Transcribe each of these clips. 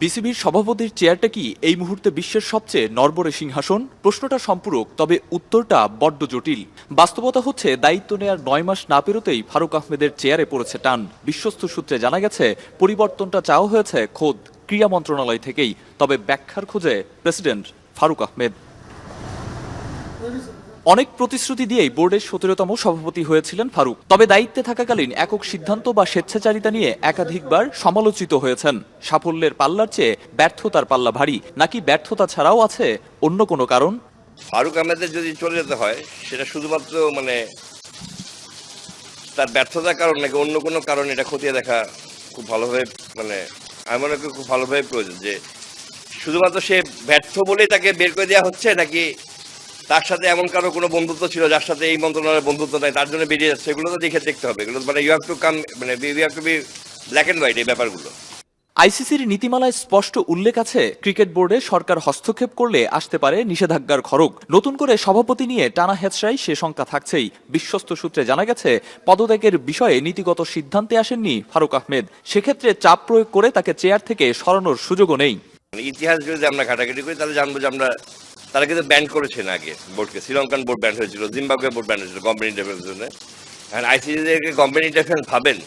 বিসিবির সভাপতির চেয়ারটা কি এই মুহূর্তে বিশ্বের সবচেয়ে নড়বড়ে সিংহাসন? প্রশ্নটা সম্পূরক, তবে উত্তরটা বড্ড জটিল। বাস্তবতা হচ্ছে দায়িত্ব নেয়ার ৯ মাস না পেরোতেই ফারুক আহমেদের চেয়ারে পড়েছে টান। বিশ্বস্ত সূত্রে জানা গেছে পরিবর্তনটা চাওয়া হয়েছে খোদ ক্রীড়া মন্ত্রণালয় থেকেই, তবে ব্যাখ্যার খোঁজে প্রেসিডেন্ট ফারুক আহমেদ। অনেক প্রতিশ্রুতি দিয়েই বোর্ডের ১৭তম সভাপতি হয়েছিলেন ফারুক, তবে দায়িত্বে থাকাকালীন একক সিদ্ধান্ত বা স্বেচ্ছাচারিতা নিয়ে একাধিকবার সমালোচিত হয়েছেন। সাফল্যের পাল্লার চেয়ে ব্যর্থতার পাল্লা ভারী, নাকি ব্যর্থতা ছাড়াও আছে অন্য কোনো কারণ? ফারুক আহমেদের যদি চলে যেতে হয় সেটা শুধুমাত্র তার ব্যর্থতার কারণ নাকি অন্য কোনো কারণ, এটা খতিয়ে দেখা খুব ভালোভাবে আমি মনে করি খুব ভালোভাবে প্রয়োজন। যে শুধুমাত্র সে ব্যর্থ বলেই তাকে বের করে দেওয়া হচ্ছে, নাকি তার সাথে এমন কারো কোনো বন্ধুত্ব ছিল যার সাথে এই মন্ত্রণালয়ের বন্ধুত্ব নাই, তার জন্য বেরিয়ে যাচ্ছে, এগুলো তো দেখতে হবে। এগুলো you have to come you have to be black and white এই ব্যাপারগুলো। আইসিসির নীতিমালায় স্পষ্ট উল্লেখ আছে, ক্রিকেট বোর্ডে সরকার হস্তক্ষেপ করলে আসতে পারে নিষেধাজ্ঞার খড়গ। নতুন করে সভাপতি নিয়ে টানা হেঁচড়াই সে শঙ্কা থাকছেই। বিশ্বস্ত সূত্রে জানা গেছে পদত্যাগের বিষয়ে নীতিগত সিদ্ধান্তে আসেননি ফারুক আহমেদ। সেক্ষেত্রে চাপ প্রয়োগ করে তাকে চেয়ার থেকে সরানোর সুযোগও নেই। ইতিহাস যদি আমরা ঘাটাঘাটি করি তাহলে জানবো যে তারা কিন্তু ব্যান করেছে না আগে বোর্ডকে। শ্রীলঙ্কান বোর্ড ব্যান হয়েছিল, জিম্বাবুয়ে বোর্ড ব্যান হয়েছিল কোম্পানি ইন্টারফারেন্স জন্য। আইসিসিকে কোম্পানি ইন্টারফারেন্স ভাবেন,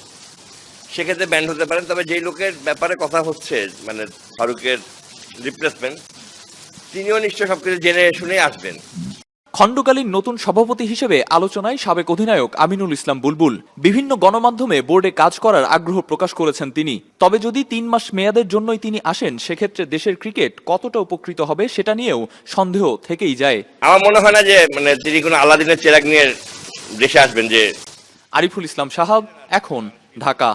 সেক্ষেত্রে ব্যান হতে পারেন। তবে যেই লোকের ব্যাপারে কথা হচ্ছে ফারুকের রিপ্লেসমেন্ট, তিনিও নিশ্চয় সবকিছু জেনে শুনে আসবেন। খণ্ডকালীন নতুন সভাপতি হিসেবে আলোচনায় সাবেক অধিনায়ক আমিনুল ইসলাম বুলবুল। বিভিন্ন গণমাধ্যমে বোর্ডে কাজ করার আগ্রহ প্রকাশ করেছেন তিনি। তবে যদি ৩ মাস মেয়াদের জন্যই তিনি আসেন, সেক্ষেত্রে দেশের ক্রিকেট কতটা উপকৃত হবে সেটা নিয়েও সন্দেহ থেকেই যায়। আমার মনে হয় না যে তিনি কোনো আলাদিনের চেরাগ নিয়ে দেশে আসবেন। যে আরিফুল ইসলাম সাহাব, এখন, ঢাকা।